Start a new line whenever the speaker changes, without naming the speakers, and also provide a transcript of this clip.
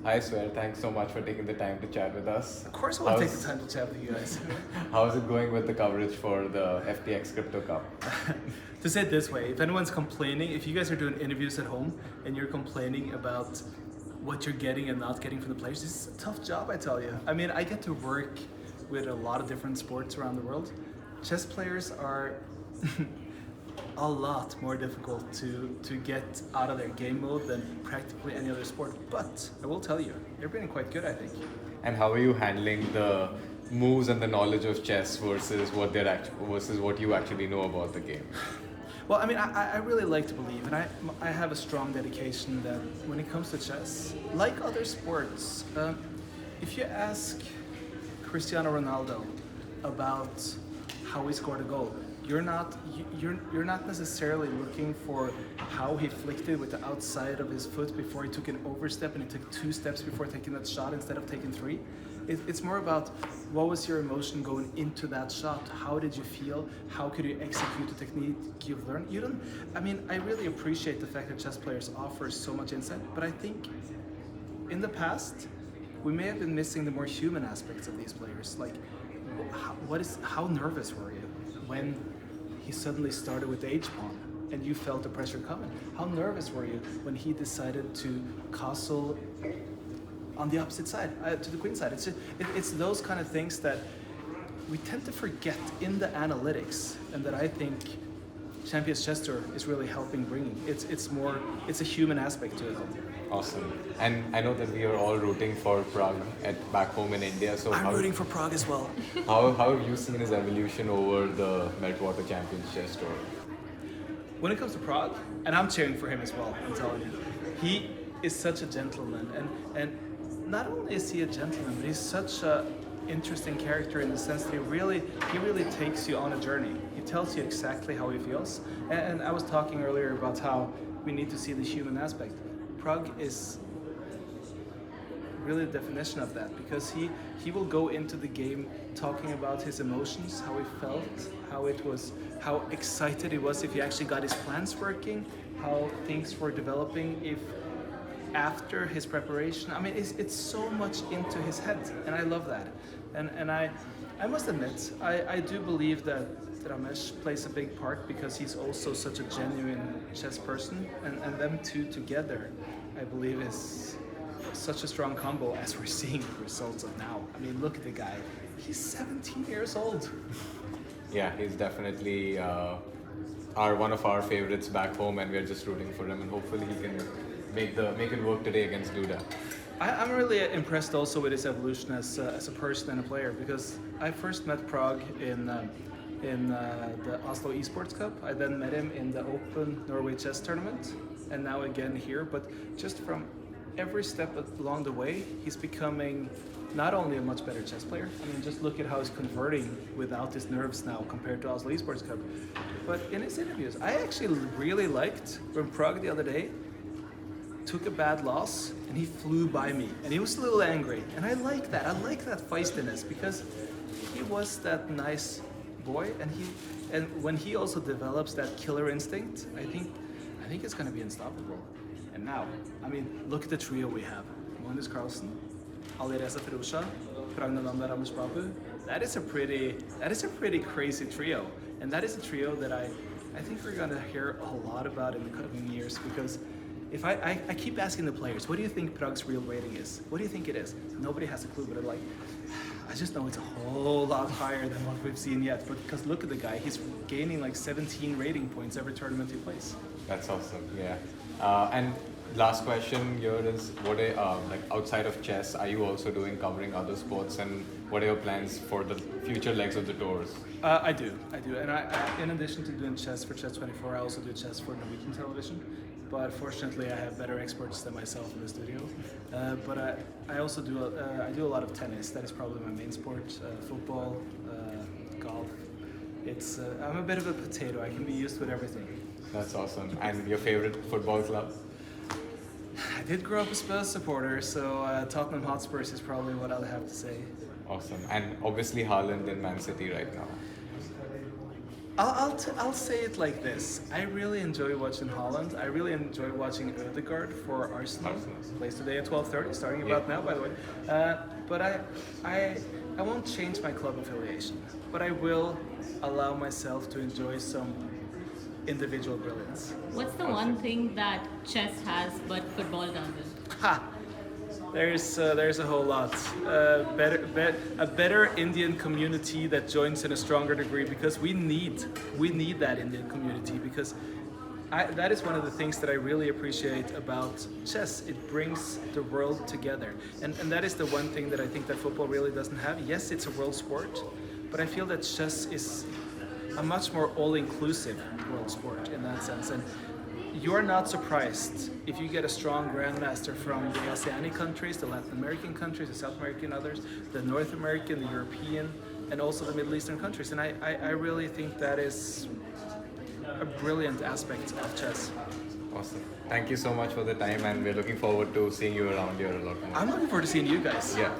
Hi Sverre, thanks so much for taking the time to chat with us.
Of course, we'll take the time to chat with you guys.
How's it going with the coverage for the FTX Crypto Cup?
To say it this way, if anyone's complaining, if you guys are doing interviews at home and you're complaining about what you're getting and not getting from the players, this is a tough job, I tell you. I mean, I get to work with a lot of different sports around the world. Chess players are a lot more difficult to get out of their game mode than practically any other sport. But I will tell you, they're being quite good, I think.
And how are you handling the moves and the knowledge of chess versus what you actually know about the game?
Well, I mean, I really like to believe, and I have a strong dedication that when it comes to chess, like other sports, if you ask Cristiano Ronaldo about how he scored a goal, you're not necessarily looking for how he flicked it with the outside of his foot before he took an overstep and he took 2 steps before taking that shot instead of taking 3. It's more about what was your emotion going into that shot? How did you feel? How could you execute the technique you've learned? I really appreciate the fact that chess players offer so much insight, but I think in the past, we may have been missing the more human aspects of these players. Like, how nervous were you when he suddenly started with the H-pawn and you felt the pressure coming? How nervous were you when he decided to castle on the opposite side, to the queen side? It's those kind of things that we tend to forget in the analytics, and that I think Champions Chess Tour is really helping bringing. It's a human aspect to it.
Awesome. And I know that we are all rooting for Pragg back home in India. So
I'm rooting for Pragg as well.
How have you seen his evolution over the Meltwater Champions Chess Tour?
When it comes to Pragg, and I'm cheering for him as well, I'm telling you, he is such a gentleman, and not only is he a gentleman, but he's such a interesting character in the sense that he really takes you on a journey. He tells you exactly how he feels, and I was talking earlier about how we need to see the human aspect. Pragg is really the definition of that, because he will go into the game talking about his emotions, how he felt, how excited he was if he actually got his plans working, how things were developing if after his preparation. I mean, it's so much into his head, and I love that. And I must admit, I do believe that Ramesh plays a big part, because he's also such a genuine chess person, and them two together, I believe, is such a strong combo, as we're seeing the results of now. I mean, look at the guy. He's 17 years old.
Yeah, he's definitely one of our favorites back home, and we're just rooting for him, and hopefully he can make it work today against Duda.
I'm really impressed also with his evolution as a person and a player, because I first met Pragg in the Oslo Esports Cup. I then met him in the Open Norway Chess Tournament, and now again here. But just from every step along the way, he's becoming not only a much better chess player. I mean, just look at how he's converting without his nerves now compared to Oslo Esports Cup. But in his interviews, I actually really liked when Pragg the other day took a bad loss and he flew by me, and he was a little angry, and I like that. I like that feistiness, because he was that nice boy, and when he also develops that killer instinct, I think it's going to be unstoppable. And now, I mean, look at the trio we have: Magnus Carlsen, Alireza Firouzja, Praggnanandhaa. That is a pretty crazy trio, and that is a trio that I think we're going to hear a lot about in the coming years, because if I keep asking the players, what do you think Pragg's real rating is? What do you think it is? Nobody has a clue, but I just know it's a whole lot higher than what we've seen yet. But because look at the guy, he's gaining like 17 rating points every tournament he plays.
That's awesome, yeah. And last question here is, what are, outside of chess, are you also covering other sports, and what are your plans for the future legs of the tours?
I do, and I in addition to doing chess for Chess24, I also do chess for Norwegian television. But fortunately, I have better experts than myself in the studio. But I also do a lot of tennis. That is probably my main sport. Football, golf. I'm a bit of a potato. I can be used with everything.
That's awesome. And your favorite football club?
I did grow up a Spurs supporter, so Tottenham Hotspurs is probably what I'll have to say.
Awesome. And obviously Haaland in Man City right now.
I'll say it like this. I really enjoy watching Holland. I really enjoy watching Ødegaard for Arsenal. Plays today at 12:30, starting about now, by the way. But I won't change my club affiliation. But I will allow myself to enjoy some individual brilliance.
What's the one thing that chess has but football doesn't?
Ha! There's a whole lot. A better Indian community that joins in a stronger degree, because we need that Indian community, because that is one of the things that I really appreciate about chess. It brings the world together, and that is the one thing that I think that football really doesn't have. Yes, it's a world sport, but I feel that chess is a much more all-inclusive world sport in that sense. And you're not surprised if you get a strong grandmaster from the Oceanic countries, the Latin American countries, the South American others, the North American, the European, and also the Middle Eastern countries. And I really think that is a brilliant aspect of chess.
Awesome. Thank you so much for the time, and we're looking forward to seeing you around here a lot more.
I'm looking forward to seeing you guys.
Yeah.